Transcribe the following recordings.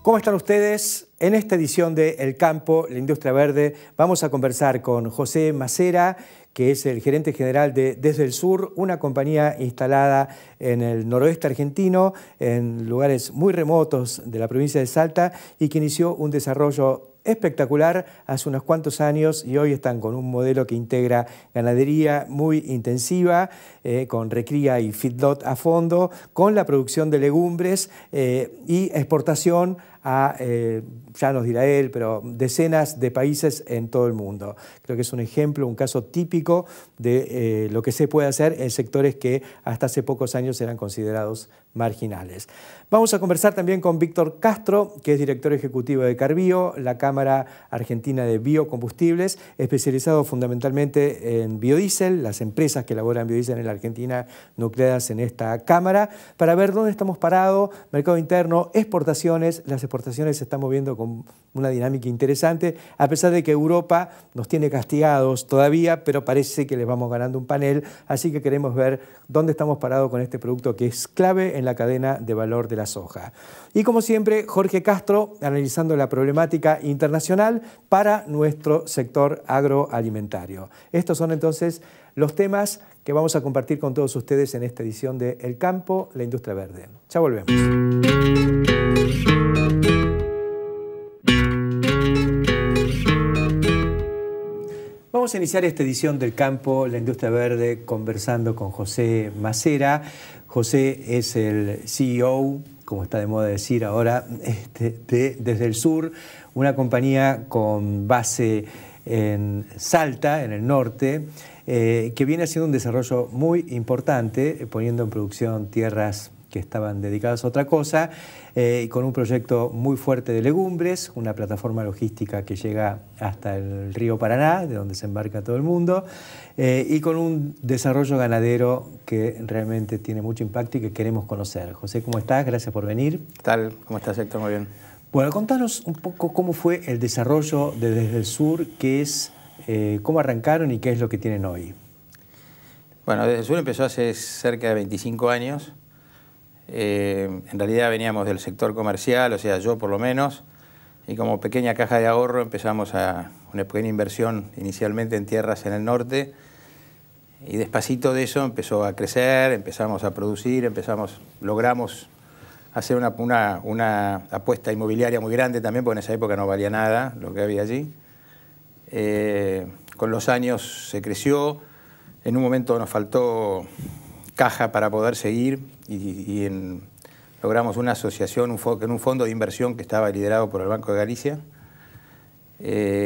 ¿Cómo están ustedes? En esta edición de El Campo, la Industria Verde, vamos a conversar con José Macera, que es el gerente general de Desde el Sur, una compañía instalada en el noroeste argentino, en lugares muy remotos de la provincia de Salta, y que inició un desarrollo espectacular hace unos cuantos años y hoy están con un modelo que integra ganadería muy intensiva, con recría y feedlot a fondo, con la producción de legumbres y exportación a, ya nos dirá él, pero decenas de países en todo el mundo. Creo que es un ejemplo, un caso típico de lo que se puede hacer en sectores que hasta hace pocos años eran considerados marginales. Vamos a conversar también con Víctor Castro, que es director ejecutivo de Carbio, la Cámara Argentina de Biocombustibles, especializado fundamentalmente en biodiesel, las empresas que elaboran biodiesel en la Argentina nucleadas en esta Cámara, para ver dónde estamos parados, mercado interno, exportaciones. Las exportaciones se están moviendo con una dinámica interesante, a pesar de que Europa nos tiene castigados todavía, pero parece que les vamos ganando un panel, así que queremos ver dónde estamos parados con este producto que es clave en la cadena de valor de la soja. Y como siempre, Jorge Castro analizando la problemática internacional para nuestro sector agroalimentario. Estos son entonces los temas que vamos a compartir con todos ustedes en esta edición de El Campo, la Industria Verde. Ya volvemos. Vamos a iniciar esta edición del Campo, la Industria Verde, conversando con José Macera. José es el CEO, como está de moda decir ahora, de Desde el Sur, una compañía con base en Salta, en el norte, que viene haciendo un desarrollo muy importante, poniendo en producción tierras que estaban dedicadas a otra cosa, con un proyecto muy fuerte de legumbres, una plataforma logística que llega hasta el río Paraná, de donde se embarca todo el mundo, y con un desarrollo ganadero que realmente tiene mucho impacto y que queremos conocer. José, ¿cómo estás? Gracias por venir. ¿Qué tal? ¿Cómo estás, Héctor? Muy bien. Bueno, contanos un poco cómo fue el desarrollo de Desde el Sur, qué es, cómo arrancaron y qué es lo que tienen hoy. Bueno, Desde el Sur empezó hace cerca de 25 años. En realidad veníamos del sector comercial, o sea, yo por lo menos, y como pequeña caja de ahorro empezamos a una pequeña inversión inicialmente en tierras en el norte, y despacito de eso empezó a crecer, empezamos a producir, logramos hacer una apuesta inmobiliaria muy grande también, porque en esa época no valía nada lo que había allí. Con los años se creció, en un momento nos faltó caja para poder seguir logramos una asociación, en un fondo de inversión que estaba liderado por el Banco de Galicia.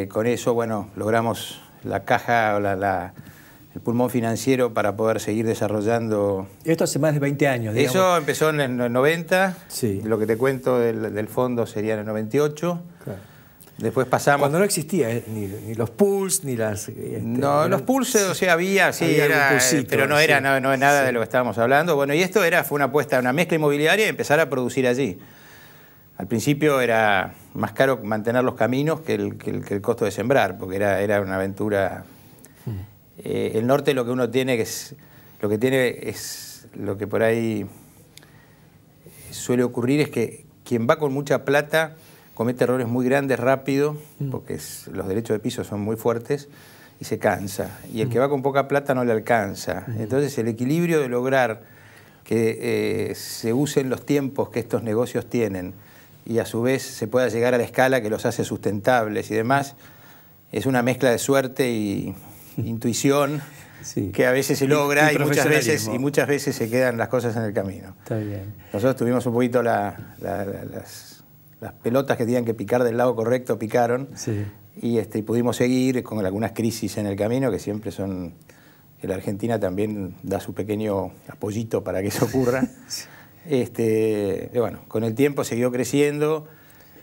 Con eso, bueno, logramos la caja, el pulmón financiero para poder seguir desarrollando. Esto hace más de 20 años, digamos. Eso empezó en el 90, sí. Lo que te cuento del fondo sería en el 98. Claro. Después pasamos... Cuando no existía ni los pools, ni las... no, los pools, o sea, había, sí, había pero no era, sí. no nada sí. De lo que estábamos hablando. Bueno, y esto fue una apuesta, una mezcla inmobiliaria y empezar a producir allí. Al principio era más caro mantener los caminos que el costo de sembrar, porque era una aventura. El norte lo que uno tiene es lo que por ahí suele ocurrir es que quien va con mucha plata comete errores muy grandes rápido, porque los derechos de piso son muy fuertes, y se cansa. Y el que va con poca plata no le alcanza. Entonces el equilibrio de lograr que se usen los tiempos que estos negocios tienen y a su vez se pueda llegar a la escala que los hace sustentables y demás, es una mezcla de suerte y intuición sí. Que a veces se logra y muchas veces se quedan las cosas en el camino. Está bien. Nosotros tuvimos un poquito las pelotas que tenían que picar del lado correcto picaron, sí. Y pudimos seguir con algunas crisis en el camino que siempre son, que la Argentina también da su pequeño apoyito para que eso ocurra. Bueno, con el tiempo siguió creciendo.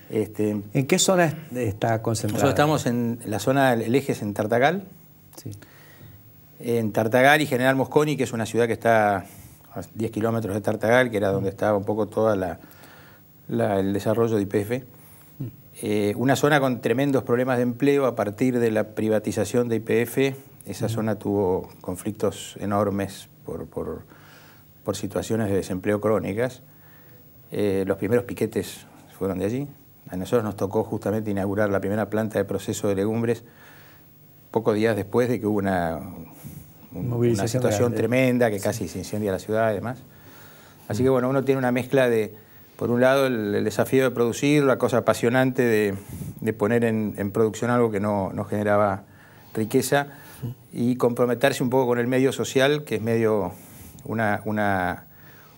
¿En qué zona está concentrada? Nosotros estamos en la zona del eje es en Tartagal. Sí. En Tartagal y General Mosconi, que es una ciudad que está a 10 kilómetros de Tartagal, que era donde estaba un poco todo el desarrollo de YPF. Una zona con tremendos problemas de empleo a partir de la privatización de YPF. Esa zona tuvo conflictos enormes por situaciones de desempleo crónicas. Los primeros piquetes fueron de allí. A nosotros nos tocó justamente inaugurar la primera planta de proceso de legumbres pocos días después de que hubo una situación tremenda, que casi se incendia la ciudad y demás. Así que bueno, uno tiene una mezcla de, por un lado, el desafío de producir, la cosa apasionante de poner en producción algo que no generaba riqueza, y comprometerse un poco con el medio social, que es medio una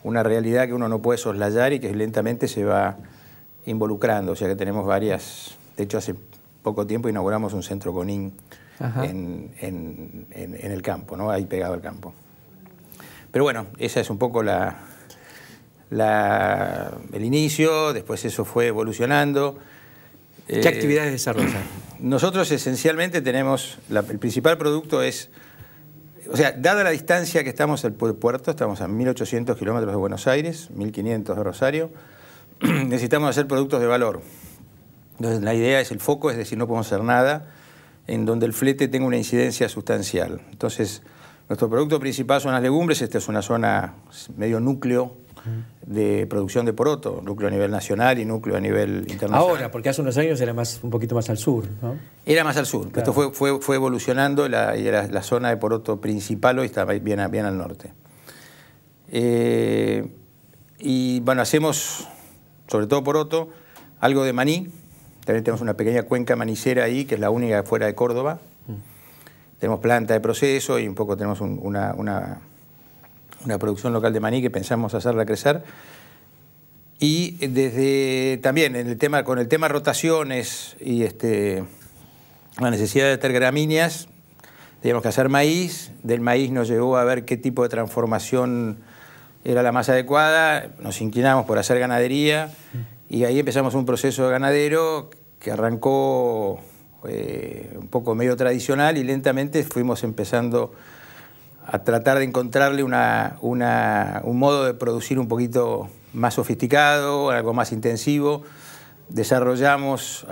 realidad que uno no puede soslayar y que lentamente se va involucrando. O sea que tenemos varias... De hecho, hace poco tiempo inauguramos un centro CONIN en el campo, ¿no? Ahí pegado al campo. Pero bueno, esa es un poco el inicio. Después eso fue evolucionando. ¿Qué actividades desarrollan? Nosotros esencialmente tenemos... el principal producto es... O sea, dada la distancia que estamos del puerto, estamos a 1.800 kilómetros de Buenos Aires, 1.500 de Rosario, necesitamos hacer productos de valor. Entonces la idea es, el foco es decir, no podemos hacer nada en donde el flete tenga una incidencia sustancial. Entonces, nuestro producto principal son las legumbres. Esta es una zona medio núcleo de producción de poroto, núcleo a nivel nacional y núcleo a nivel internacional. Ahora, porque hace unos años era un poquito más al sur, ¿no? Era más al sur. Claro. Esto fue evolucionando, y era la zona de poroto principal hoy está bien al norte. Y bueno, hacemos, sobre todo poroto, algo de maní. También tenemos una pequeña cuenca manicera ahí, que es la única fuera de Córdoba. Tenemos planta de proceso y un poco tenemos una producción local de maní que pensamos hacerla crecer. Y desde también con el tema rotaciones y la necesidad de tener gramíneas, teníamos que hacer maíz. Del maíz nos llevó a ver qué tipo de transformación era la más adecuada. Nos inclinamos por hacer ganadería y ahí empezamos un proceso ganadero que arrancó un poco medio tradicional y lentamente fuimos empezando a tratar de encontrarle un modo de producir un poquito más sofisticado, algo más intensivo. Desarrollamos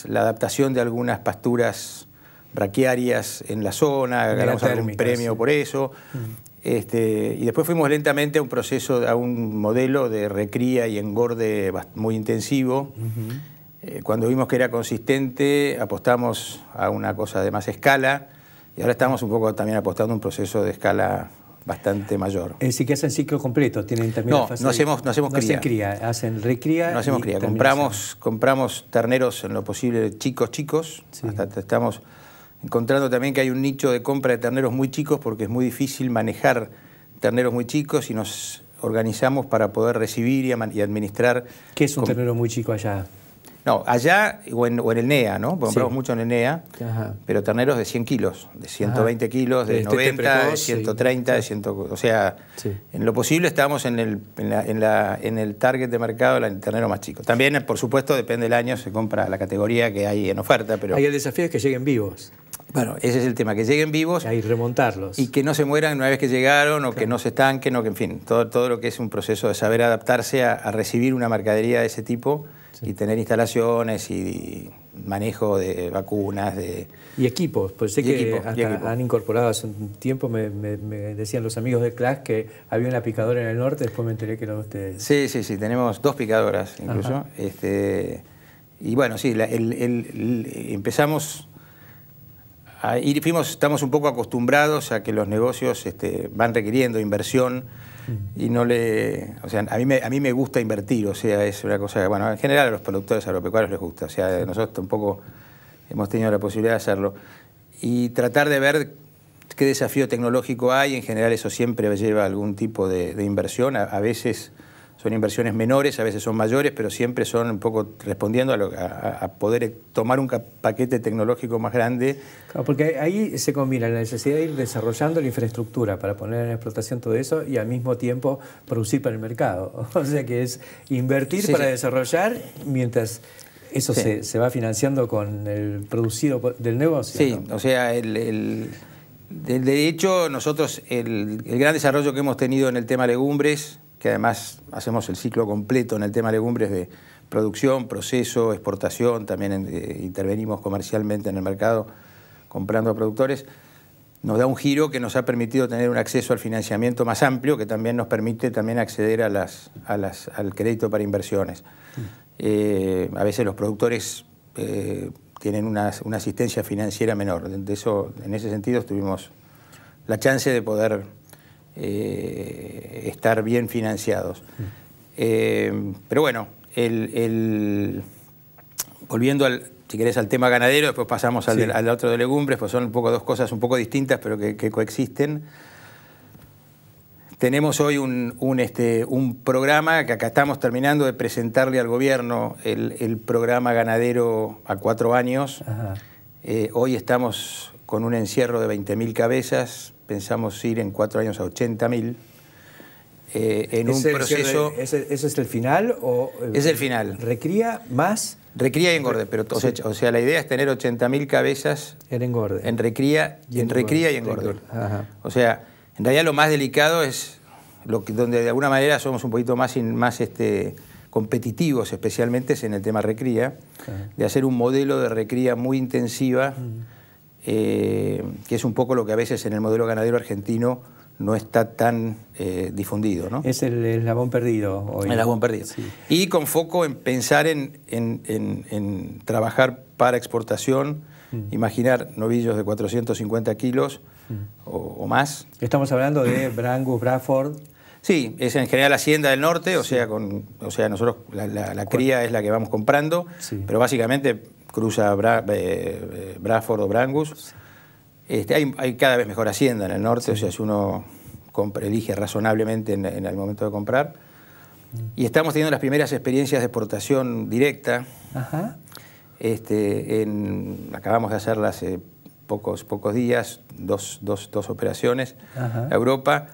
la adaptación de algunas pasturas braquiarias en la zona, ganamos algún premio por eso. Y después fuimos lentamente a un modelo de recría y engorde muy intensivo. Cuando vimos que era consistente, apostamos a una cosa de más escala y ahora estamos un poco también apostando a un proceso de escala bastante mayor. Es decir, que hacen ciclo completo, tienen también no hacemos cría. No hacen cría, hacen recría. No hacemos cría, compramos terneros en lo posible chicos. Sí. Hasta estamos encontrando también que hay un nicho de compra de terneros muy chicos porque es muy difícil manejar terneros muy chicos y nos organizamos para poder recibir y administrar. ¿Qué es un ternero muy chico allá? No, allá o en el NEA, ¿no? Compramos mucho en el NEA, pero terneros de 100 kilos, de 120 kilos, de 90, de 130, de 100, o sea, en lo posible estamos en el target de mercado del ternero más chico. También, por supuesto, depende del año, se compra la categoría que hay en oferta, pero... Ahí el desafío es que lleguen vivos. Bueno, ese es el tema, que lleguen vivos. Y remontarlos. Y que no se mueran una vez que llegaron, o que no se estanquen, o que, en fin, todo lo que es un proceso de saber adaptarse a recibir una mercadería de ese tipo. Y tener instalaciones y manejo de vacunas. Y equipos, pues sé que han incorporado hace un tiempo, me decían los amigos de CLAS que había una picadora en el norte, después me enteré que eran ustedes. Sí, tenemos 2 picadoras incluso. Y bueno, sí, empezamos a ir, estamos un poco acostumbrados a que los negocios van requiriendo inversión. Y o sea, a mí me gusta invertir, o sea, es una cosa que, bueno, en general a los productores agropecuarios les gusta, o sea, nosotros tampoco hemos tenido la posibilidad de hacerlo. Y tratar de ver qué desafío tecnológico hay, en general eso siempre lleva algún tipo de inversión, a veces son inversiones menores, a veces son mayores, pero siempre son un poco respondiendo a poder tomar un paquete tecnológico más grande. Claro, porque ahí se combina la necesidad de ir desarrollando la infraestructura para poner en explotación todo eso y al mismo tiempo producir para el mercado. O sea que es invertir para desarrollar mientras eso se va financiando con el producido del negocio. Sí, ¿no? O sea, de hecho nosotros el gran desarrollo que hemos tenido en el tema legumbres, que además hacemos el ciclo completo en el tema legumbres de producción, proceso, exportación, también intervenimos comercialmente en el mercado comprando a productores, nos da un giro que nos ha permitido tener un acceso al financiamiento más amplio, que también nos permite también acceder al crédito para inversiones. a veces los productores tienen una asistencia financiera menor. En ese sentido tuvimos la chance de poder estar bien financiados. Pero bueno, volviendo si querés, al tema ganadero, después pasamos al otro de legumbres, pues son un poco dos cosas un poco distintas, pero que coexisten. Tenemos hoy un programa que acá estamos terminando de presentarle al gobierno, el programa ganadero a 4 años. Hoy estamos con un encierro de 20.000 cabezas, pensamos ir en 4 años a 80.000. En un proceso... ¿Ese es el final? Es el final. ¿Recría más? Recría y engorde, pero o sea, la idea es tener 80.000 cabezas en engorde. En recría y engorde. O sea, en realidad lo más delicado es donde de alguna manera somos un poquito más competitivos, especialmente es en el tema recría, de hacer un modelo de recría muy intensiva, que es un poco lo que a veces en el modelo ganadero argentino no está tan difundido, ¿no? Es el eslabón perdido hoy. El eslabón perdido. Sí. Y con foco en pensar en trabajar para exportación, imaginar novillos de 450 kilos o más. Estamos hablando de Brangus, Bradford. Sí, es en general Hacienda del Norte, o sea, nosotros la cría es la que vamos comprando, pero básicamente cruza Bradford o Brangus. Hay cada vez mejor hacienda en el norte, o sea, si uno elige razonablemente en el momento de comprar. Y estamos teniendo las primeras experiencias de exportación directa. Acabamos de hacerlas hace pocos días, dos operaciones a Europa.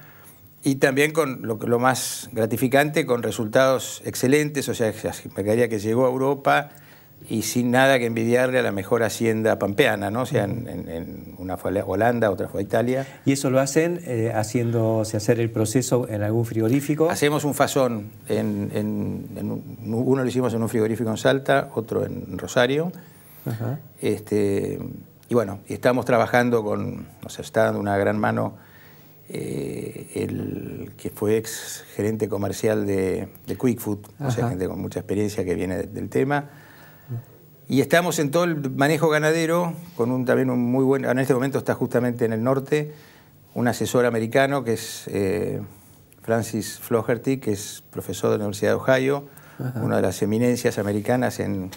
Y también con lo más gratificante, con resultados excelentes, o sea, mercadería que llegó a Europa y sin nada que envidiarle a la mejor hacienda pampeana, ¿no? O sea, una fue a Holanda, otra fue a Italia. ¿Y eso lo hacen haciéndose hacer el proceso en algún frigorífico? Hacemos un fasón, uno lo hicimos en un frigorífico en Salta, otro en Rosario. Y bueno, estamos trabajando nos está dando una gran mano el que fue ex gerente comercial de Quick Food, o sea, gente con mucha experiencia que viene del tema. Y estamos en todo el manejo ganadero, con también un muy buen... En este momento está justamente en el norte un asesor americano que es Francis Flaherty, que es profesor de la Universidad de Ohio, una de las eminencias americanas en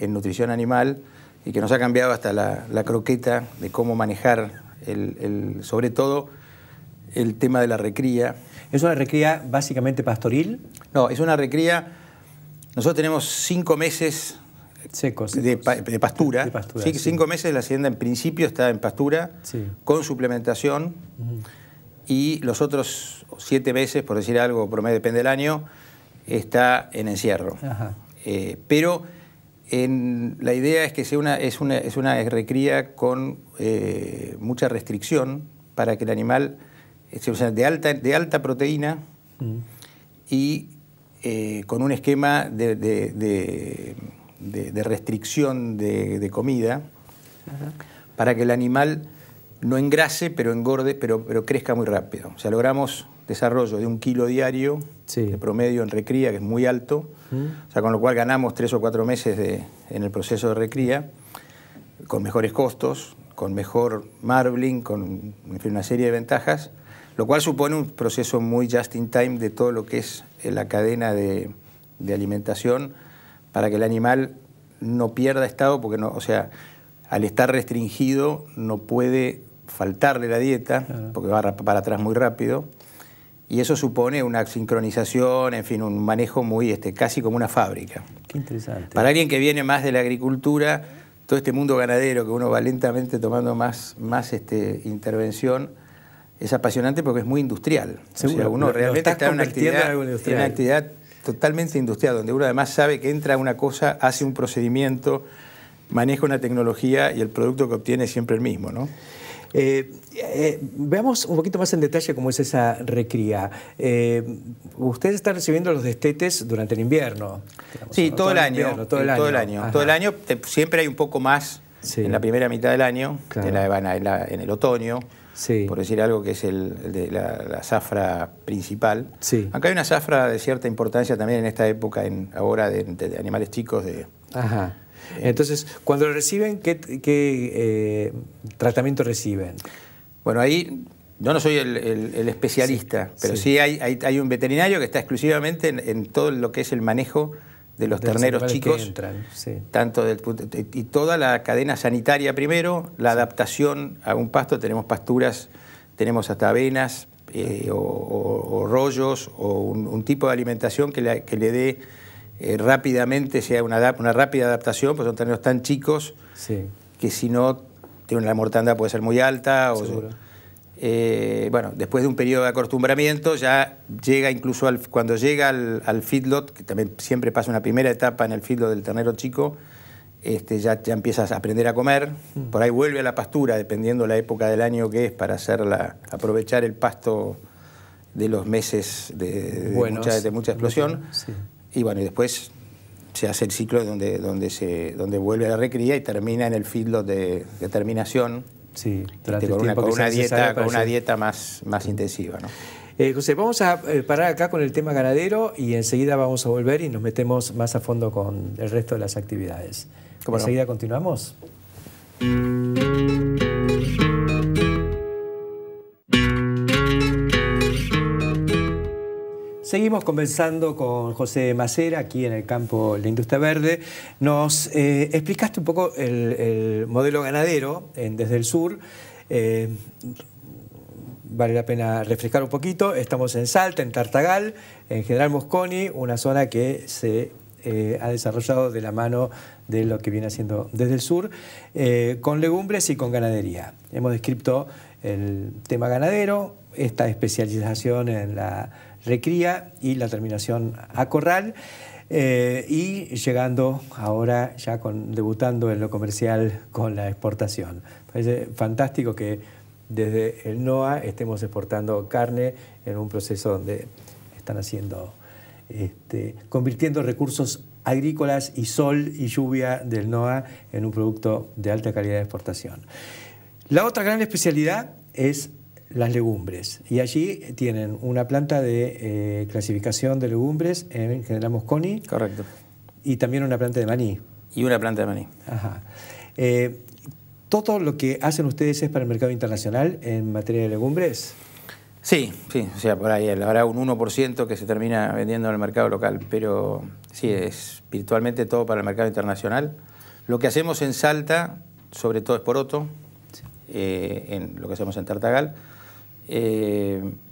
nutrición animal, y que nos ha cambiado hasta la croqueta de cómo manejar, sobre todo, el tema de la recría. ¿Es una recría básicamente pastoril? No, es una recría... Nosotros tenemos 5 meses secos. De pastura. Sí, 5 meses la hacienda en principio está en pastura, con suplementación, y los otros 7 meses, por decir algo, promedio depende del año, está en encierro. Pero la idea es que es una recría con mucha restricción para que el animal sea de alta proteína y con un esquema de restricción de comida para que el animal no engrase, pero engorde, pero crezca muy rápido. O sea, logramos desarrollo de 1 kilo diario de promedio en recría, que es muy alto, o sea, con lo cual ganamos 3 o 4 meses en el proceso de recría, con mejores costos, con mejor marbling, con en fin, una serie de ventajas, lo cual supone un proceso muy just in time de todo lo que es la cadena de alimentación, para que el animal no pierda estado, porque no, o sea, al estar restringido no puede faltarle la dieta, porque va para atrás muy rápido, y eso supone una sincronización, en fin, un manejo muy casi como una fábrica. Qué interesante. Para alguien que viene más de la agricultura, todo este mundo ganadero que uno va lentamente tomando más intervención, es apasionante porque es muy industrial. Seguro, o sea, uno realmente está en una actividad totalmente industrial, donde uno además sabe que entra una cosa, hace un procedimiento, maneja una tecnología y el producto que obtiene es siempre el mismo, ¿no? Veamos un poquito más en detalle cómo es esa recría. Usted está recibiendo los destetes durante el invierno. Digamos, sí, ¿no? todo el año. Todo el año. Siempre hay un poco más en la primera mitad del año, en el otoño. sí, por decir algo, que es la zafra principal. Sí. Acá hay una zafra de cierta importancia también en esta época, ahora de animales chicos. Ajá. Entonces, cuando lo reciben, ¿qué tratamiento reciben? Bueno, ahí yo no soy el especialista, pero sí hay un veterinario que está exclusivamente en todo lo que es el manejo de los terneros chicos, entran, tanto y toda la cadena sanitaria primero, la adaptación a un pasto. Tenemos pasturas, tenemos hasta avenas o rollos o un tipo de alimentación que le dé rápidamente, sea una rápida adaptación, pues son terneros tan chicos que si no, la mortandad puede ser muy alta. Bueno, después de un periodo de acostumbramiento ya llega incluso cuando llega al feedlot, que también siempre pasa una primera etapa en el feedlot del ternero chico, ya empiezas a aprender a comer. Por ahí vuelve a la pastura, dependiendo la época del año que es, para aprovechar el pasto de los meses de mucha explosión. Y bueno, y después se hace el ciclo donde vuelve a la recría y termina en el feedlot de terminación. Sí, con una dieta más intensiva, ¿no? José, vamos a parar acá con el tema ganadero y enseguida vamos a volver y nos metemos más a fondo con el resto de las actividades. Enseguida continuamos. Seguimos conversando con José Macera aquí en el campo La Industria Verde. Nos explicaste un poco el modelo ganadero Desde el Sur. Vale la pena refrescar un poquito. Estamos en Salta, en Tartagal, en General Mosconi, una zona que se ha desarrollado de la mano de lo que viene haciendo Desde el Sur, con legumbres y con ganadería. Hemos descrito el tema ganadero, esta especialización en la recría y la terminación a corral, y llegando ahora ya debutando en lo comercial con la exportación. Parece fantástico que desde el NOA estemos exportando carne en un proceso donde están convirtiendo recursos agrícolas y sol y lluvia del NOA en un producto de alta calidad de exportación. La otra gran especialidad es las legumbres, y allí tienen una planta de clasificación de legumbres en General Mosconi. Correcto. Y también una planta de maní. Y una planta de maní. Ajá. ¿Todo lo que hacen ustedes es para el mercado internacional en materia de legumbres? Sí, o sea, por ahí habrá un 1% que se termina vendiendo en el mercado local, pero sí, es virtualmente todo para el mercado internacional. Lo que hacemos en Salta, sobre todo es poroto, en lo que hacemos en Tartagal.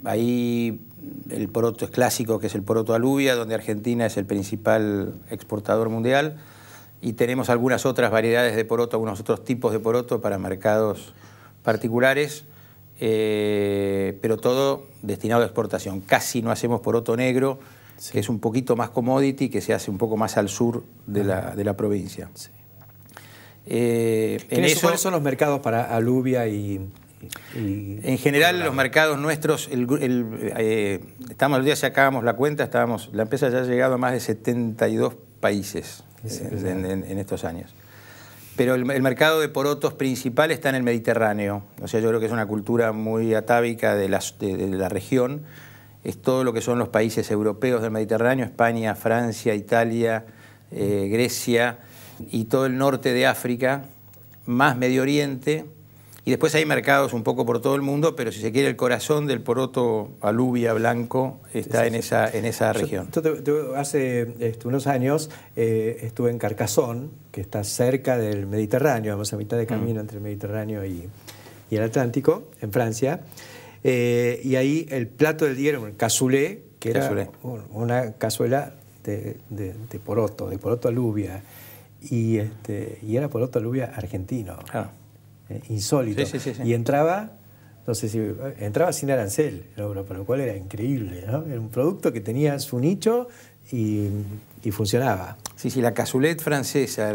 Ahí el poroto es clásico, que es el poroto alubia, donde Argentina es el principal exportador mundial, y tenemos algunas otras variedades de poroto, algunos otros tipos de poroto para mercados particulares, pero todo destinado a exportación. Casi no hacemos poroto negro, que es un poquito más commodity, que se hace un poco más al sur de la provincia. Sí. ¿Cuáles son los mercados para alubia y en general, los mercados nuestros, estamos el día sacábamos la cuenta, la empresa ya ha llegado a más de 72 países en estos años. Pero el mercado de porotos principal está en el Mediterráneo. O sea, yo creo que es una cultura muy atávica de la región. Es todo lo que son los países europeos del Mediterráneo: España, Francia, Italia, Grecia y todo el norte de África, más Medio Oriente. Y después hay mercados un poco por todo el mundo, pero si se quiere, el corazón del poroto alubia blanco está en esa región. Hace unos años estuve en Carcassonne, que está cerca del Mediterráneo, vamos a mitad de camino entre el Mediterráneo y el Atlántico, en Francia. Y ahí el plato del día era un cassoulet, que era una cazuela de poroto alubia. Y era poroto alubia argentino. Claro. Insólito. Sí. Y entraba sin arancel en Europa, lo cual era increíble, ¿no? Era un producto que tenía su nicho y funcionaba. Sí, la cassoulet francesa,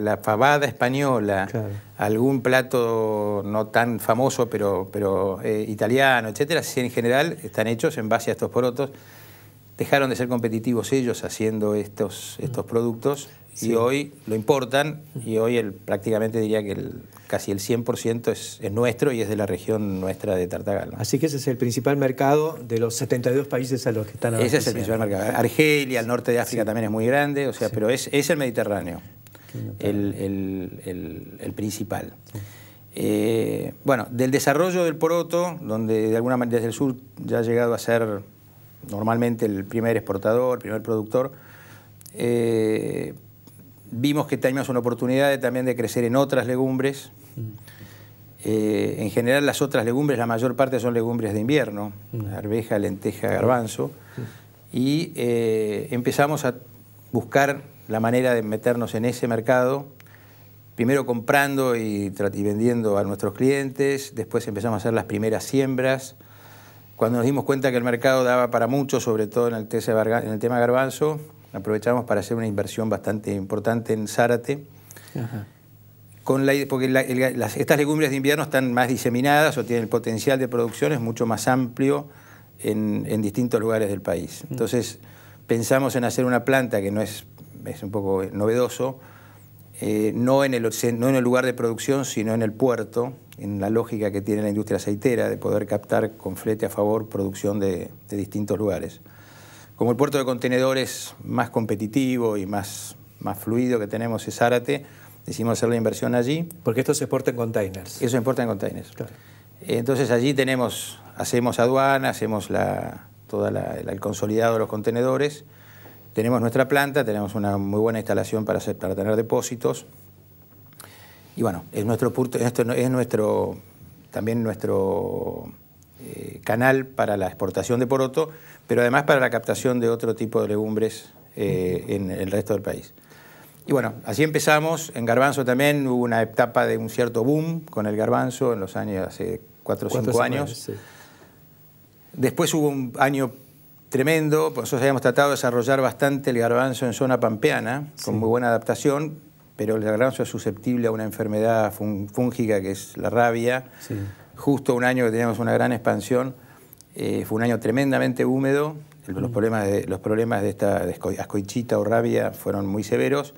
la fabada española, claro, algún plato no tan famoso, pero italiano, etcétera, en general están hechos en base a estos porotos. Dejaron de ser competitivos ellos haciendo estos productos y hoy lo importan, y hoy prácticamente diría que casi el 100% es nuestro y es de la región nuestra de Tartagal, ¿no? Así que ese es el principal mercado de los 72 países a los que están abasteciendo. Ese es el principal mercado. Argelia, el norte de África también es muy grande, o sea, pero es el Mediterráneo, el principal. Sí. Bueno, del desarrollo del poroto, donde de alguna manera desde el sur ya ha llegado a ser normalmente el primer exportador, primer productor, vimos que teníamos una oportunidad también de crecer en otras legumbres. En general las otras legumbres, la mayor parte son legumbres de invierno, arveja, lenteja, garbanzo, y empezamos a buscar la manera de meternos en ese mercado, primero comprando y vendiendo a nuestros clientes, después empezamos a hacer las primeras siembras. Cuando nos dimos cuenta que el mercado daba para mucho, sobre todo en el tema garbanzo, aprovechamos para hacer una inversión bastante importante en Zárate. Ajá. Porque estas legumbres de invierno están más diseminadas o tienen el potencial de producción es mucho más amplio en distintos lugares del país. Entonces pensamos en hacer una planta que es un poco novedoso, no en el lugar de producción, sino en el puerto, en la lógica que tiene la industria aceitera de poder captar con flete a favor producción de distintos lugares. Como el puerto de contenedores más competitivo y más fluido que tenemos es Zárate, decidimos hacer la inversión allí. Porque esto se exporta en containers. Eso se exporta en containers. Claro. Entonces allí hacemos aduana, hacemos el consolidado de los contenedores, tenemos nuestra planta, tenemos una muy buena instalación para tener depósitos. Y bueno, también nuestro canal para la exportación de poroto, pero además para la captación de otro tipo de legumbres en el resto del país. Y bueno, así empezamos. En garbanzo también hubo una etapa de un cierto boom con el garbanzo en los años, hace 4 o 5 años. Sí. Después hubo un año tremendo, pues nosotros habíamos tratado de desarrollar bastante el garbanzo en zona pampeana, con muy buena adaptación, pero el garbanzo es susceptible a una enfermedad fúngica que es la rabia. Sí. Justo un año que teníamos una gran expansión, fue un año tremendamente húmedo, los problemas de esta ascoichita o rabia fueron muy severos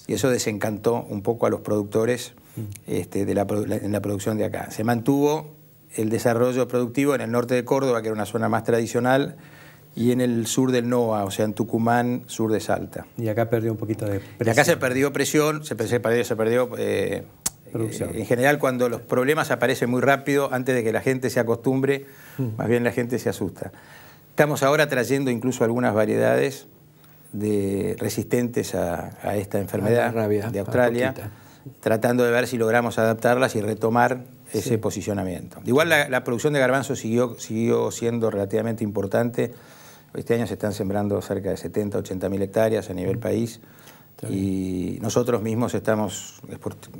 y eso desencantó un poco a los productores en la producción de acá. Se mantuvo el desarrollo productivo en el norte de Córdoba, que era una zona más tradicional, y en el sur del NOA, o sea, en Tucumán, sur de Salta. Y acá perdió un poquito de presión. Y acá se perdió presión, se perdió producción. En general, cuando los problemas aparecen muy rápido, antes de que la gente se acostumbre, más bien la gente se asusta. Estamos ahora trayendo incluso algunas variedades resistentes a esta enfermedad de Australia, tratando de ver si logramos adaptarlas y retomar ese posicionamiento. Igual la producción de garbanzo siguió siendo relativamente importante. Este año se están sembrando cerca de 70, 80 mil hectáreas a nivel país y nosotros mismos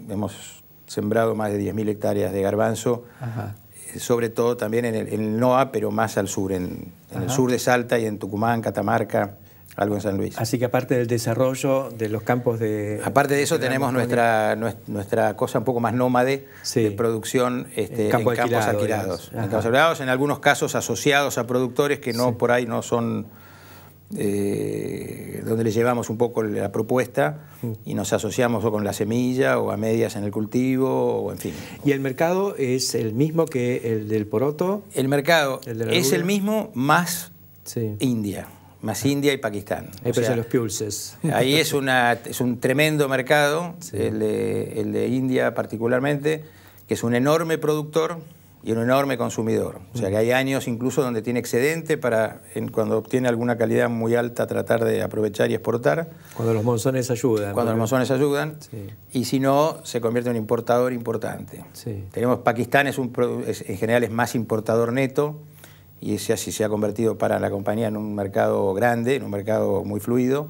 hemos sembrado más de 10.000 hectáreas de garbanzo, sobre todo también en el NOA, pero más al sur, en el sur de Salta y en Tucumán, Catamarca, algo en San Luis. Así que aparte del desarrollo de los campos de... Aparte de eso tenemos nuestra cosa un poco más nómade de producción en campos alquilados. En campos alquilados, en algunos casos asociados a productores que por ahí no son... donde les llevamos un poco la propuesta y nos asociamos o con la semilla o a medias en el cultivo, o en fin. ¿Y el mercado es el mismo que el del poroto? El mercado es el mismo más India. Más India y Pakistán. Ahí aparecen los pulses. Ahí es un tremendo mercado, el de India particularmente, que es un enorme productor y un enorme consumidor. O sea que hay años incluso donde tiene excedente para, cuando obtiene alguna calidad muy alta, tratar de aprovechar y exportar. Cuando los monzones ayudan. Cuando los monzones ayudan. Y si no, se convierte en un importador importante. Tenemos Pakistán, en general es más importador neto, y ese así se ha convertido para la compañía en un mercado grande, en un mercado muy fluido.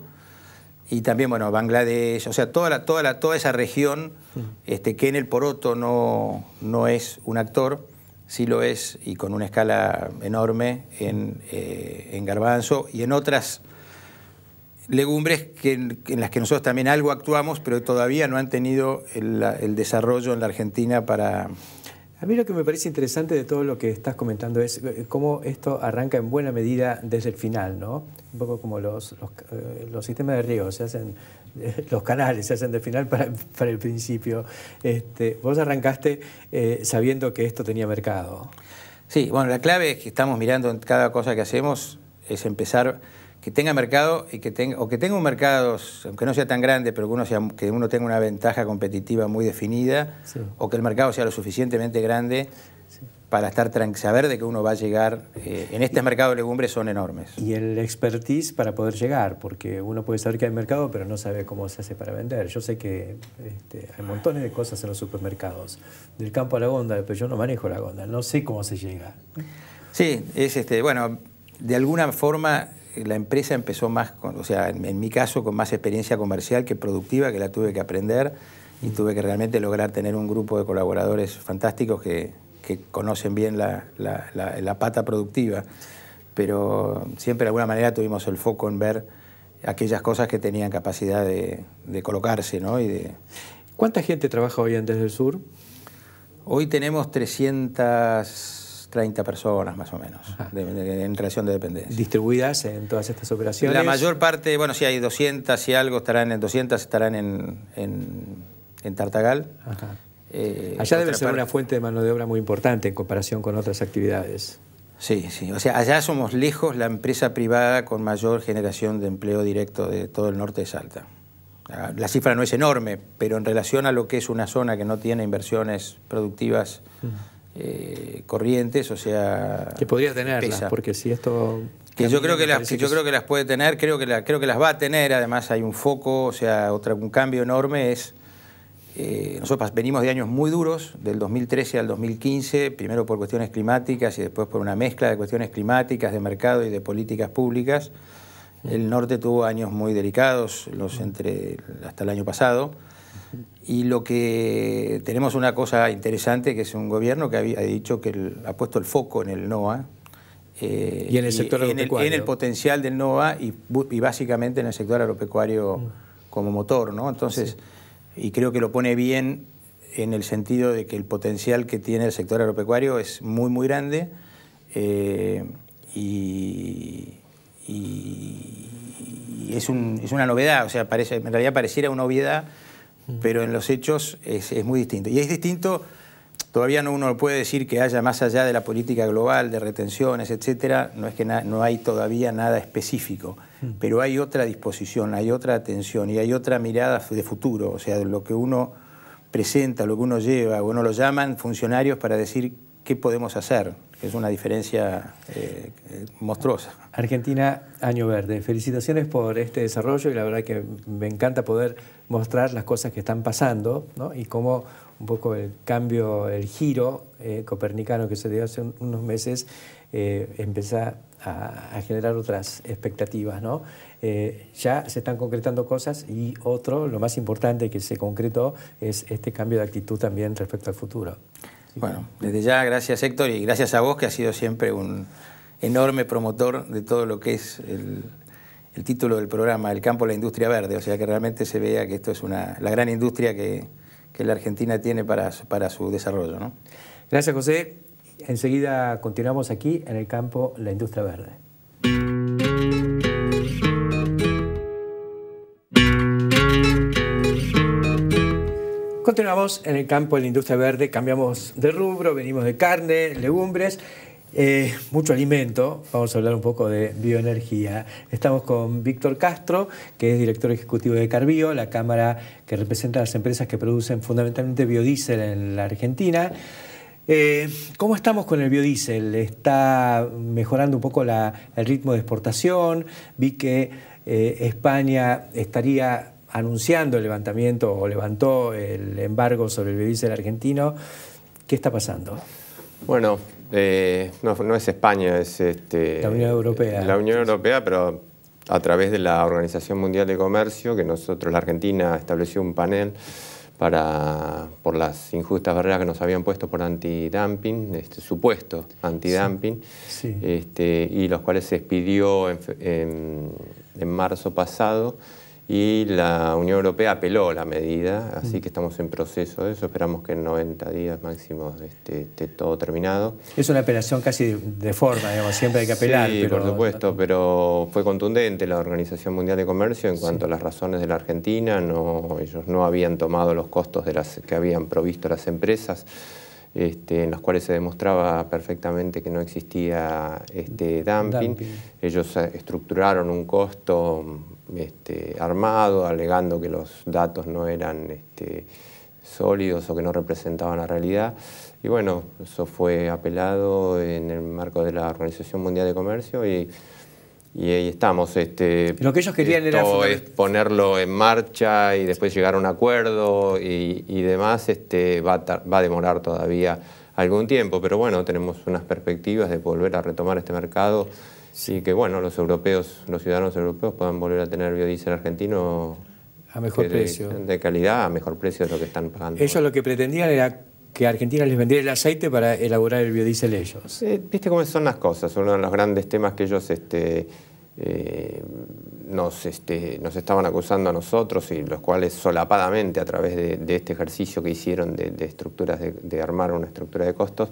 Y también, bueno, Bangladesh, o sea, toda esa región que en el poroto no es un actor, sí lo es, y con una escala enorme en garbanzo y en otras legumbres en las que nosotros también algo actuamos, pero todavía no han tenido el desarrollo en la Argentina para... A mí lo que me parece interesante de todo lo que estás comentando es cómo esto arranca en buena medida desde el final, ¿no? Un poco como los sistemas de riego, se hacen los canales se hacen de final para el principio. Vos arrancaste sabiendo que esto tenía mercado. Sí, bueno, la clave es que estamos mirando en cada cosa que hacemos, es empezar que tenga mercado y que tenga un mercado, aunque no sea tan grande, pero que uno tenga una ventaja competitiva muy definida, sí. O que el mercado sea lo suficientemente grande, sí, para saber de que uno va a llegar. En este mercado de legumbres son enormes. Y el expertise para poder llegar, porque uno puede saber que hay mercado, pero no sabe cómo se hace para vender. Yo sé que hay montones de cosas en los supermercados, del campo a la góndola, pero yo no manejo la góndola, no sé cómo se llega. Sí, bueno, de alguna forma la empresa empezó más, o sea, en mi caso, con más experiencia comercial que productiva, que la tuve que aprender y tuve que realmente lograr tener un grupo de colaboradores fantásticos que conocen bien la pata productiva, pero siempre de alguna manera tuvimos el foco en ver aquellas cosas que tenían capacidad de colocarse, ¿no? ¿Cuánta gente trabaja hoy en Desde el Sur? Hoy tenemos 330 personas más o menos, en relación de dependencia. ¿Distribuidas en todas estas operaciones? La mayor parte, bueno, sí hay 200 y algo, 200 estarán en Tartagal. Ajá. Allá debe ser una fuente de mano de obra muy importante en comparación con otras actividades. Sí, sí. O sea, allá somos lejos la empresa privada con mayor generación de empleo directo de todo el norte de Salta. La cifra no es enorme, pero en relación a lo que es una zona que no tiene inversiones productivas corrientes, o sea... Que podría tenerlas, porque si esto... Yo creo que las puede tener, creo que las va a tener, además hay un foco, o sea, un cambio enorme es... nosotros venimos de años muy duros, del 2013 al 2015, primero por cuestiones climáticas y después por una mezcla de cuestiones climáticas, de mercado y de políticas públicas. El norte tuvo años muy delicados, hasta el año pasado. Y lo que tenemos una cosa interesante, que es un gobierno que ha dicho que ha puesto el foco en el NOA. Y en el sector agropecuario. En el potencial del NOA y básicamente en el sector agropecuario como motor, ¿no? Entonces... Y creo que lo pone bien en el sentido de que el potencial que tiene el sector agropecuario es muy, muy grande y es una novedad, o sea, en realidad pareciera una obviedad, pero en los hechos es muy distinto. Y es distinto, todavía uno no puede decir que haya más allá de la política global, de retenciones, etcétera, no es que no hay todavía nada específico. Pero hay otra disposición, hay otra atención y hay otra mirada de futuro, o sea, de lo que uno presenta, lo que uno lleva, uno lo llaman funcionarios para decir qué podemos hacer, que es una diferencia monstruosa. Argentina, Año Verde. Felicitaciones por este desarrollo y la verdad que me encanta poder mostrar las cosas que están pasando, ¿no? Y cómo un poco el cambio, el giro copernicano que se dio hace unos meses empieza a generar otras expectativas, ¿no? Ya se están concretando cosas y lo más importante que se concretó es este cambio de actitud también respecto al futuro. Bueno, desde ya gracias Héctor y gracias a vos que has sido siempre un enorme promotor de todo lo que es el título del programa, El campo, la industria verde, o sea que realmente se vea que esto es la gran industria que la Argentina tiene para su desarrollo, ¿no? Gracias José. Enseguida continuamos aquí en El campo, la industria verde. Continuamos en El campo, en la industria verde, cambiamos de rubro, venimos de carne, legumbres, mucho alimento. Vamos a hablar un poco de bioenergía. Estamos con Víctor Castro, que es director ejecutivo de Carbio, la cámara que representa a las empresas que producen fundamentalmente biodiesel en la Argentina. ¿Cómo estamos con el biodiesel? ¿Está mejorando un poco el ritmo de exportación? Vi que España estaría anunciando el levantamiento o levantó el embargo sobre el biodiesel argentino. ¿Qué está pasando? Bueno, no es España, es la Unión Europea. La Unión Europea, pero a través de la Organización Mundial de Comercio, que la Argentina estableció un panel por las injustas barreras que nos habían puesto por antidumping, supuesto antidumping, sí. Y los cuales se expidió en marzo pasado y la Unión Europea apeló la medida, así que estamos en proceso de eso, esperamos que en 90 días máximo esté todo terminado. Es una apelación casi de forma, digamos, siempre hay que apelar. Sí, por supuesto, pero fue contundente la Organización Mundial de Comercio en cuanto a las razones de la Argentina. Ellos no habían tomado los costos que habían provisto las empresas, en los cuales se demostraba perfectamente que no existía dumping. Ellos estructuraron un costo armado, alegando que los datos no eran sólidos o que no representaban la realidad. Y bueno, eso fue apelado en el marco de la Organización Mundial de Comercio y ahí estamos. Lo que ellos querían era ponerlo en marcha y después llegar a un acuerdo y demás. Va a demorar todavía algún tiempo, pero bueno, tenemos unas perspectivas de volver a retomar este mercado. Sí, que bueno, los ciudadanos europeos puedan volver a tener biodiesel argentino a mejor precio. De calidad, a mejor precio de lo que están pagando. Ellos lo que pretendían era que Argentina les vendiera el aceite para elaborar el biodiesel ellos. Viste cómo son las cosas. Uno de los grandes temas que ellos nos estaban acusando a nosotros y los cuales solapadamente a través de este ejercicio que hicieron de armar una estructura de costos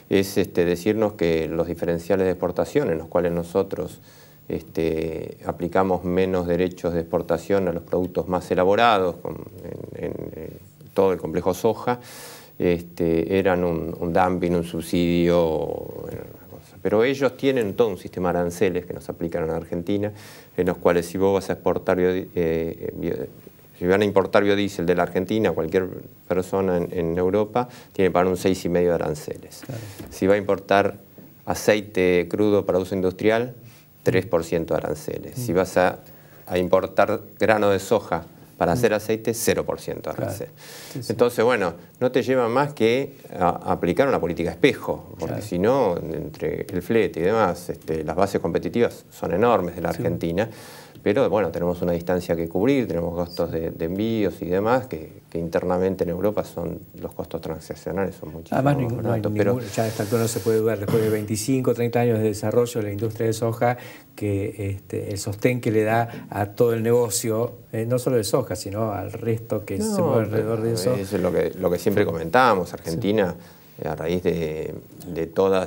es decirnos que los diferenciales de exportación en los cuales nosotros aplicamos menos derechos de exportación a los productos más elaborados en todo el complejo soja eran un dumping, un subsidio. Pero ellos tienen todo un sistema de aranceles que nos aplican en Argentina, en los cuales si vos vas a exportar si van a importar biodiesel de la Argentina, cualquier persona en Europa tiene que pagar un 6,5% de aranceles. Claro. Si va a importar aceite crudo para uso industrial, 3% de aranceles. Si vas a importar grano de soja para hacer aceite, 0% de arancel. Claro. Sí, sí. Entonces, bueno, no te lleva más que a aplicar una política espejo, porque si no, entre el flete y demás, las bases competitivas son enormes de la Argentina, pero bueno, tenemos una distancia que cubrir, tenemos costos de envíos y demás, que internamente en Europa los costos transaccionales son muchísimo más baratos. Pero ya a esta altura no se puede ver, después de 25, 30 años de desarrollo de la industria de soja, que el sostén que le da a todo el negocio, no solo de soja, sino al resto que se mueve alrededor de eso. Eso es lo que siempre comentábamos. Argentina, a raíz de toda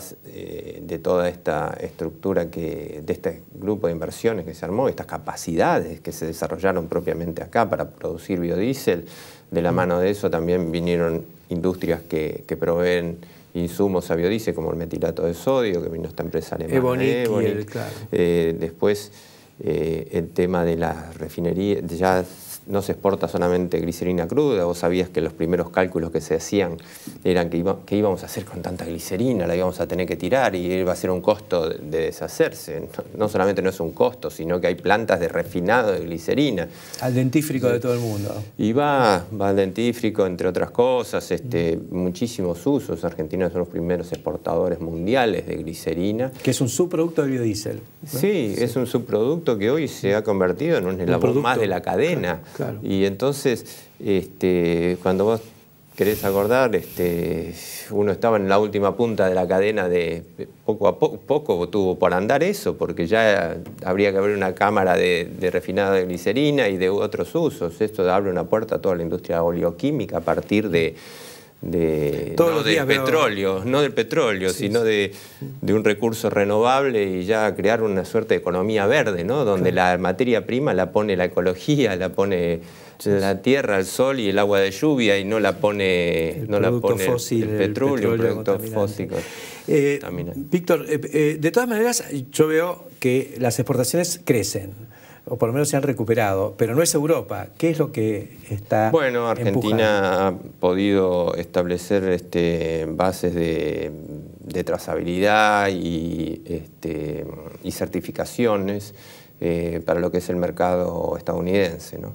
esta estructura, de este grupo de inversiones que se armó, estas capacidades que se desarrollaron propiamente acá para producir biodiesel, de la mano de eso también vinieron industrias que proveen insumos a biodiesel, como el metilato de sodio, que vino esta empresa alemana, Evonik. Claro. Después el tema de la refinería, ya no se exporta solamente glicerina cruda. Vos sabías que los primeros cálculos que se hacían eran que íbamos a hacer con tanta glicerina, la íbamos a tener que tirar y iba a ser un costo de deshacerse. No solamente no es un costo, sino que hay plantas de refinado de glicerina. Al dentífrico de todo el mundo. Y va al dentífrico, entre otras cosas, muchísimos usos. Argentina es uno de los primeros exportadores mundiales de glicerina. Que es un subproducto del biodiesel, ¿no? Sí, es un subproducto que hoy se ha convertido en un eslabón más de la cadena. Claro. Y entonces, cuando vos querés acordar, uno estaba en la última punta de la cadena, poco a poco tuvo por andar eso, porque ya habría que abrir una cámara de refinado de glicerina y de otros usos. Esto abre una puerta a toda la industria oleoquímica a partir no del petróleo, sino de un recurso renovable y ya crear una suerte de economía verde, ¿no? Donde la materia prima la pone la ecología, la pone la tierra, el sol y el agua de lluvia, y no la pone el petróleo, el producto fósil. Víctor, de todas maneras, yo veo que las exportaciones crecen, o por lo menos se han recuperado, pero no es Europa. ¿Qué es lo que está Bueno, Argentina ha podido establecer bases de trazabilidad y certificaciones para lo que es el mercado estadounidense, ¿no?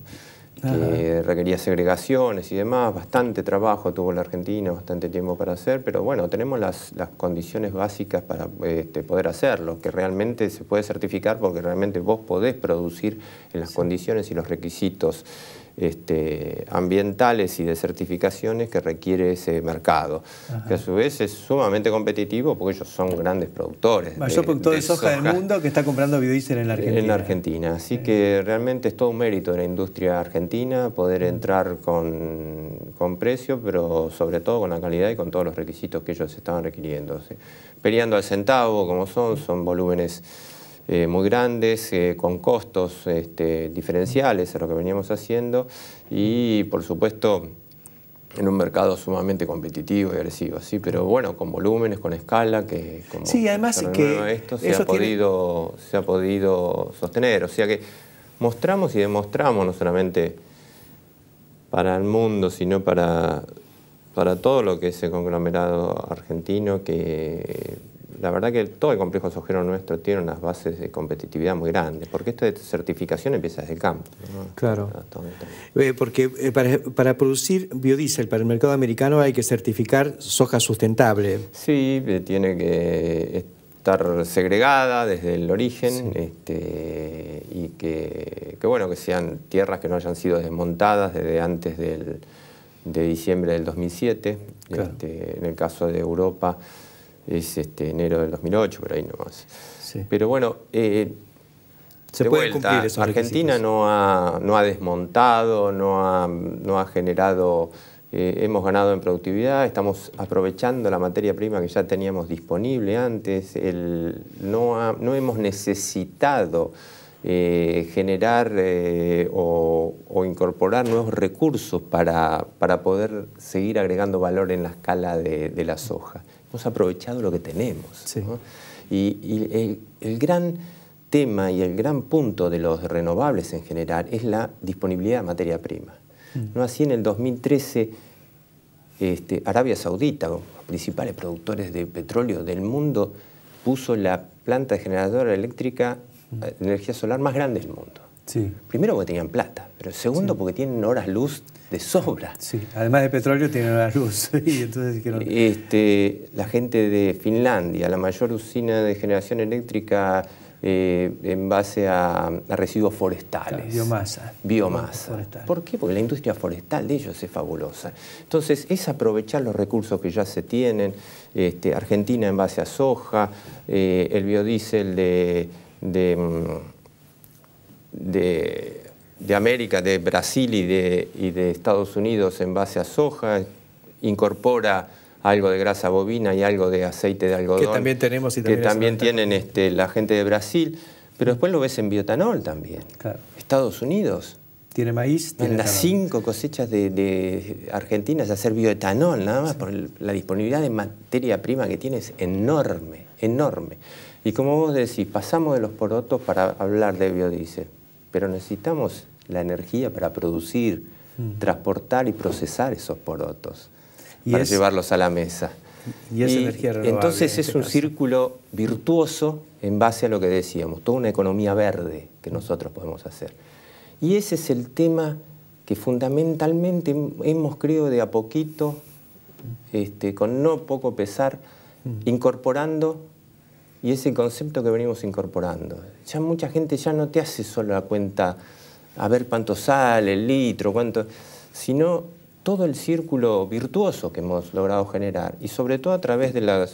Que requería segregaciones y demás, bastante trabajo tuvo la Argentina, bastante tiempo para hacer, pero bueno, tenemos las condiciones básicas para poder hacerlo, que realmente se puede certificar porque realmente vos podés producir en las condiciones y los requisitos ambientales y de certificaciones que requiere ese mercado, que a su vez es sumamente competitivo porque ellos son grandes productores. Mayor productor de soja del mundo que está comprando biodiesel en la Argentina. En la Argentina, así que realmente es todo un mérito de la industria argentina poder entrar con precio, pero sobre todo con la calidad y con todos los requisitos que ellos estaban requiriendo. ¿Sí? Peleando al centavo, como son volúmenes muy grandes, con costos diferenciales a lo que veníamos haciendo y, por supuesto, en un mercado sumamente competitivo y agresivo, sí, pero bueno, con volúmenes, con escala, que como sí, además que esto se ha podido sostener. O sea que mostramos y demostramos no solamente para el mundo, sino para todo lo que es el conglomerado argentino, que la verdad que todo el complejo sojero nuestro tiene unas bases de competitividad muy grandes, porque esto de certificación empieza desde el campo, ¿no? Claro. Porque para producir biodiesel para el mercado americano hay que certificar soja sustentable. Sí, tiene que estar segregada desde el origen, sí. Y que bueno, que sean tierras que no hayan sido desmontadas desde antes de diciembre del 2007. Claro. En el caso de Europa es enero del 2008, por ahí nomás. Sí. Pero bueno, se puede cumplir esos Argentina no ha desmontado, no ha generado, hemos ganado en productividad, estamos aprovechando la materia prima que ya teníamos disponible antes, no hemos necesitado generar o incorporar nuevos recursos para poder seguir agregando valor en la escala de la soja. Hemos aprovechado lo que tenemos. Sí. ¿No? Y el gran tema y el gran punto de los renovables en general es la disponibilidad de materia prima. ¿No? Así en el 2013 Arabia Saudita, los principales productores de petróleo del mundo, puso la planta generadora eléctrica de energía solar más grande del mundo. Sí. Primero porque tenían plata, pero segundo porque tienen horas luz de sobra. Sí, además de petróleo tienen horas luz. Y entonces dijeron... la gente de Finlandia, la mayor usina de generación eléctrica en base a residuos forestales. Biomasa. Biomasa. ¿Por qué? Porque la industria forestal de ellos es fabulosa. Entonces, es aprovechar los recursos que ya se tienen. Argentina en base a soja, el biodiesel de América, de Brasil y de Estados Unidos en base a soja, incorpora algo de grasa bovina y algo de aceite de algodón. Que también tenemos y también tienen la gente de Brasil, pero después lo ves en bioetanol también. Claro. Estados Unidos tiene maíz, tiene las 5 cosechas de Argentina es hacer bioetanol, nada más, por la disponibilidad de materia prima que tiene es enorme, enorme. Y como vos decís, pasamos de los porotos para hablar de biodiesel, pero necesitamos la energía para producir, transportar y procesar esos porotos, para llevarlos a la mesa. Y esa energía renovable. Entonces es un círculo virtuoso en base a lo que decíamos, toda una economía verde que nosotros podemos hacer. Y ese es el tema que fundamentalmente hemos, creo, de a poquito, con no poco pesar, incorporando. Y ese concepto que venimos incorporando. Ya mucha gente ya no te hace solo la cuenta a ver cuánto sale el litro, sino todo el círculo virtuoso que hemos logrado generar. Y sobre todo a través de la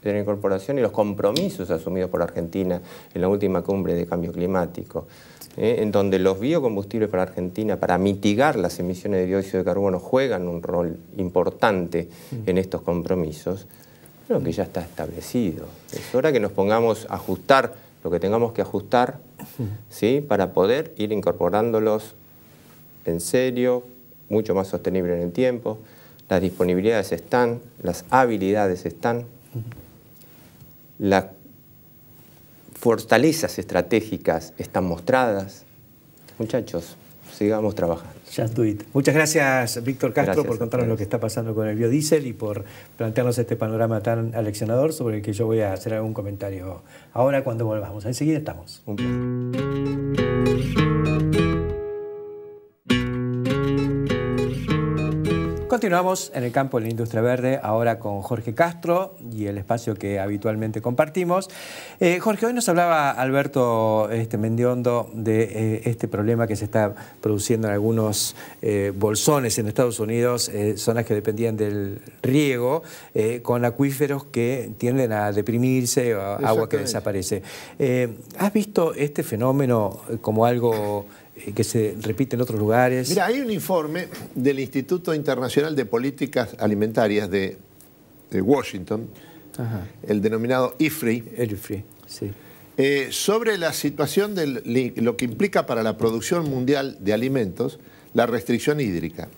incorporación y los compromisos asumidos por Argentina en la última cumbre de cambio climático, en donde los biocombustibles para Argentina, para mitigar las emisiones de dióxido de carbono, juegan un rol importante en estos compromisos. Creo que ya está establecido. Es hora que nos pongamos a ajustar lo que tengamos que ajustar, ¿sí? Para poder ir incorporándolos en serio, mucho más sostenible en el tiempo. Las disponibilidades están, las habilidades están, las fortalezas estratégicas están mostradas. Muchachos, sigamos trabajando. Just do it. Muchas gracias, Víctor Castro, por contarnos lo que está pasando con el biodiesel y por plantearnos este panorama tan aleccionador sobre el que yo voy a hacer algún comentario ahora cuando volvamos. Enseguida estamos. Un placer. Continuamos. Continuamos en el campo de la industria verde, ahora con Jorge Castro y el espacio que habitualmente compartimos. Jorge, hoy nos hablaba Alberto Mendiondo de este problema que se está produciendo en algunos bolsones en Estados Unidos, zonas que dependían del riego, con acuíferos que tienden a deprimirse o agua que desaparece. ¿Has visto este fenómeno como algo que se repite en otros lugares? Mira, hay un informe del Instituto Internacional de Políticas Alimentarias de Washington, el denominado IFRI, sí. Sobre la situación de lo que implica para la producción mundial de alimentos la restricción hídrica.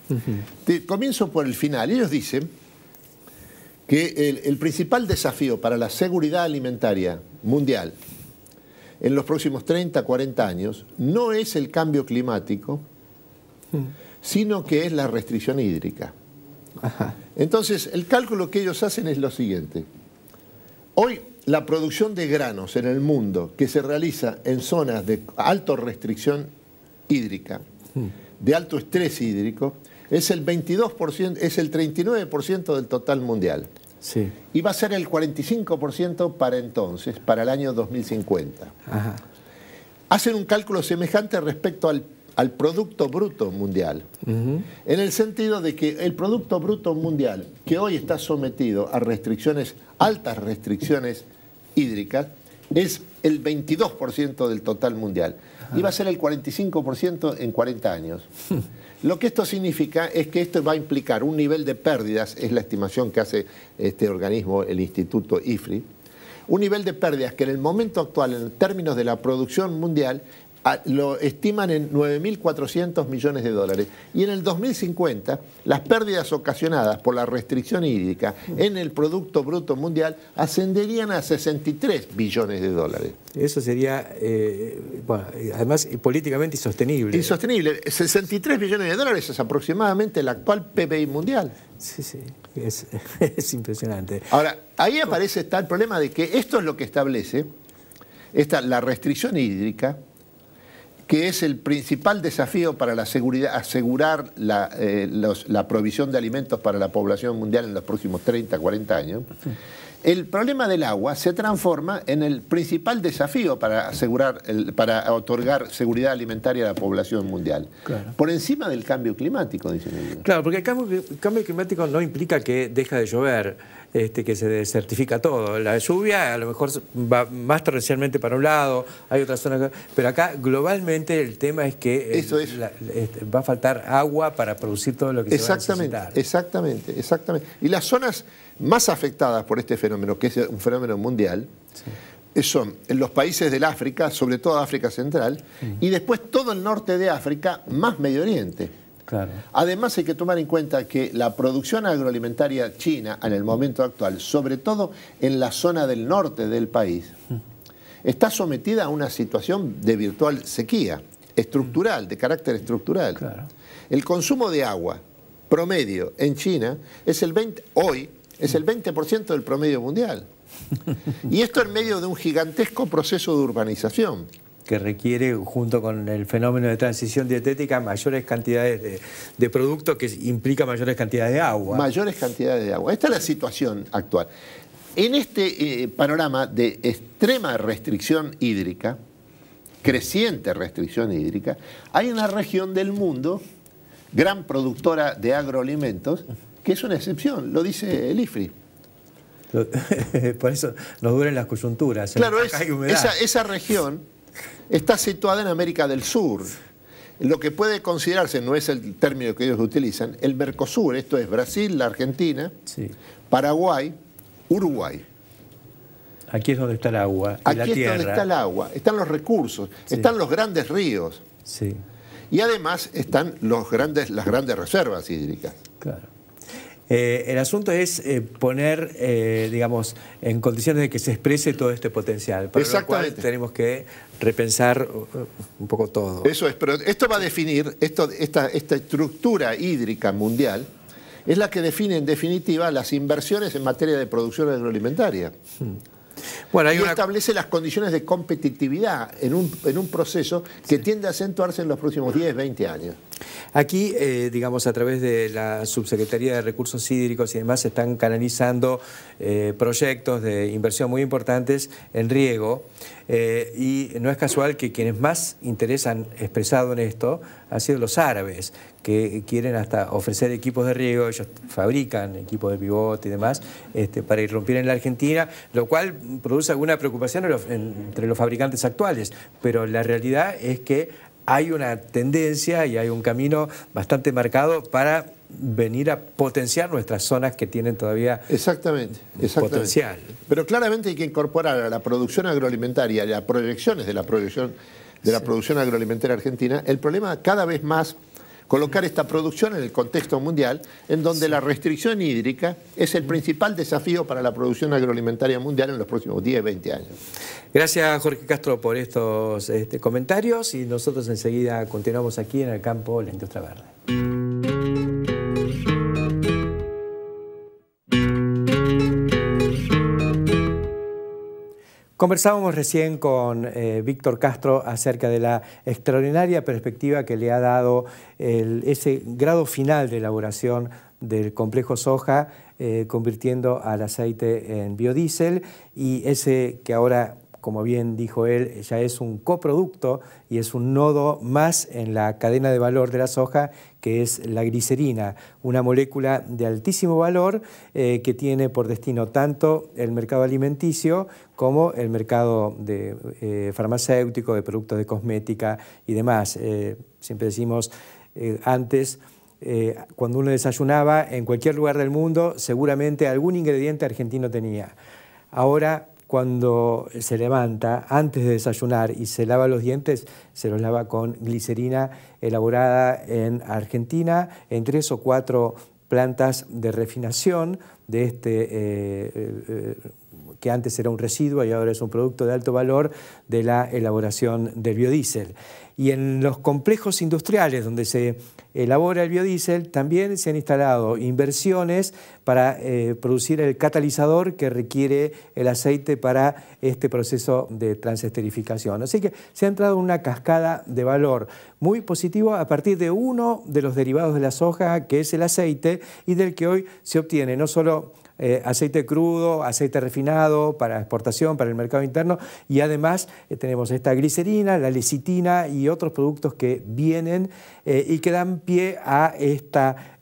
Comienzo por el final. Ellos dicen que el principal desafío para la seguridad alimentaria mundial en los próximos 30, 40 años, no es el cambio climático, sino que es la restricción hídrica. Entonces, el cálculo que ellos hacen es lo siguiente. Hoy, la producción de granos en el mundo que se realiza en zonas de alta restricción hídrica, de alto estrés hídrico, es el 22%, es el 39% del total mundial. Sí. Y va a ser el 45% para entonces, para el año 2050. Hacen un cálculo semejante respecto al Producto Bruto Mundial, en el sentido de que el Producto Bruto Mundial, que hoy está sometido a restricciones, altas restricciones hídricas, es el 22% del total mundial. Y va a ser el 45% en 40 años. Lo que esto significa es que esto va a implicar un nivel de pérdidas, es la estimación que hace este organismo, el Instituto IFRI, un nivel de pérdidas que en el momento actual, en términos de la producción mundial, lo estiman en 9.400 millones de dólares. Y en el 2050, las pérdidas ocasionadas por la restricción hídrica en el Producto Bruto Mundial ascenderían a 63 billones de dólares. Eso sería, bueno, además políticamente insostenible. Insostenible. 63 billones de dólares es aproximadamente el actual PBI mundial. Sí, sí, es impresionante. Ahora, ahí aparece el problema de que esto es lo que establece la restricción hídrica, que es el principal desafío para la seguridad, asegurar la provisión de alimentos para la población mundial en los próximos 30, 40 años. El problema del agua se transforma en el principal desafío para para otorgar seguridad alimentaria a la población mundial. Claro. Por encima del cambio climático, dicen ellos. Claro, porque el cambio climático no implica que deja de llover, que se desertifica todo. La lluvia a lo mejor va más torrencialmente para un lado, hay otras zonas, pero acá globalmente el tema es que va a faltar agua para producir todo lo que se va a necesitar. Exactamente. Y las zonas más afectadas por este fenómeno, que es un fenómeno mundial, son en los países del África, sobre todo África Central, y después todo el norte de África, más Medio Oriente. Claro. Además hay que tomar en cuenta que la producción agroalimentaria china en el momento actual, sobre todo en la zona del norte del país, está sometida a una situación de virtual sequía estructural, de carácter estructural. Claro. El consumo de agua promedio en China es hoy es el 20% del promedio mundial. Y esto en medio de un gigantesco proceso de urbanización. Que requiere, junto con el fenómeno de transición dietética, mayores cantidades de productos que implica mayores cantidades de agua. Mayores cantidades de agua. Esta es la situación actual. En este panorama de extrema restricción hídrica, creciente restricción hídrica, hay una región del mundo, gran productora de agroalimentos, que es una excepción, lo dice el IFRI. Por eso nos duelen las coyunturas. Claro, esa región está situada en América del Sur. Lo que puede considerarse, no es el término que ellos utilizan, el Mercosur, esto es Brasil, la Argentina, Paraguay, Uruguay. Aquí es donde está el agua y la tierra. Aquí es donde está el agua, están los recursos, están los grandes ríos. Sí. Y además están las grandes reservas hídricas. Claro. El asunto es poner, digamos, en condiciones de que se exprese todo este potencial. Para lo cual tenemos que repensar un poco todo. Eso es, pero esto va a definir, esta estructura hídrica mundial es la que define en definitiva las inversiones en materia de producción agroalimentaria. Bueno, establece las condiciones de competitividad en un proceso que tiende a acentuarse en los próximos 10, 20 años. Aquí, digamos, a través de la Subsecretaría de Recursos Hídricos y demás, se están canalizando proyectos de inversión muy importantes en riego, y no es casual que quienes más interés han expresado en esto han sido los árabes, que quieren hasta ofrecer equipos de riego. Ellos fabrican equipos de pivote y demás para irrumpir en la Argentina, lo cual produce alguna preocupación entre los fabricantes actuales, pero la realidad es que hay una tendencia y hay un camino bastante marcado para venir a potenciar nuestras zonas que tienen todavía potencial. Pero claramente hay que incorporar a la producción agroalimentaria y a proyecciones de la producción agroalimentaria argentina el problema cada vez más colocar esta producción en el contexto mundial, en donde la restricción hídrica es el principal desafío para la producción agroalimentaria mundial en los próximos 10, 20 años. Gracias, Jorge Castro, por estos comentarios, y nosotros enseguida continuamos aquí en el campo La Industria Verde. Conversábamos recién con Víctor Castro acerca de la extraordinaria perspectiva que le ha dado ese grado final de elaboración del complejo soja, convirtiendo al aceite en biodiesel, y ese que ahora, como bien dijo él, ya es un coproducto y es un nodo más en la cadena de valor de la soja, que es la glicerina, una molécula de altísimo valor que tiene por destino tanto el mercado alimenticio como el mercado farmacéutico, de productos de cosmética y demás. Siempre decimos antes, cuando uno desayunaba en cualquier lugar del mundo, seguramente algún ingrediente argentino tenía. Ahora, cuando se levanta antes de desayunar y se lava los dientes, se los lava con glicerina elaborada en Argentina, en 3 o 4 plantas de refinación de que antes era un residuo y ahora es un producto de alto valor de la elaboración del biodiesel. Y en los complejos industriales donde se elabora el biodiesel también se han instalado inversiones para producir el catalizador que requiere el aceite para este proceso de transesterificación. Así que se ha entrado en una cascada de valor muy positivo a partir de uno de los derivados de la soja, que es el aceite, y del que hoy se obtiene no solo aceite crudo, aceite refinado para exportación, para el mercado interno, y además tenemos esta glicerina, la lecitina y otros productos que vienen y que dan pie a esta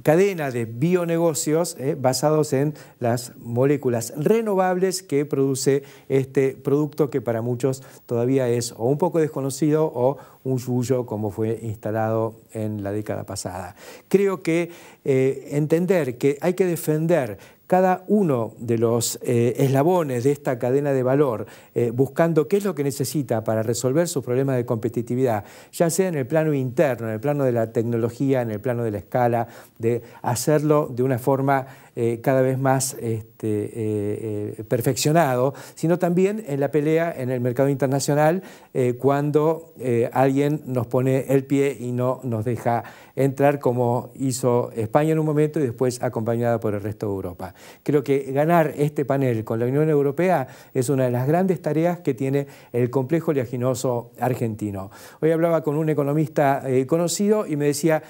cadena de bionegocios basados en las moléculas renovables que produce este producto, que para muchos todavía es o un poco desconocido o un yuyo, como fue instalado en la década pasada. Creo que entender que hay que defender cada uno de los eslabones de esta cadena de valor, buscando qué es lo que necesita para resolver sus problemas de competitividad, ya sea en el plano interno, en el plano de la tecnología, en el plano de la escala, de hacerlo de una forma cada vez más perfeccionado, sino también en la pelea en el mercado internacional, cuando alguien nos pone el pie y no nos deja entrar, como hizo España en un momento y después acompañada por el resto de Europa. Creo que ganar este panel con la Unión Europea es una de las grandes tareas que tiene el complejo oleaginoso argentino. Hoy hablaba con un economista conocido y me decía,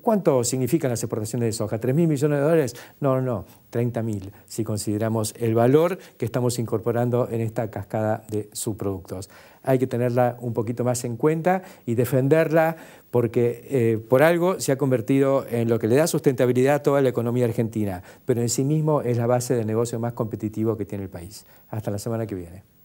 ¿cuánto significan las exportaciones de soja? ¿3.000 millones de dólares? No, 30.000, si consideramos el valor que estamos incorporando en esta cascada de subproductos. Hay que tenerla un poquito más en cuenta y defenderla, porque por algo se ha convertido en lo que le da sustentabilidad a toda la economía argentina, pero en sí mismo es la base del negocio más competitivo que tiene el país. Hasta la semana que viene.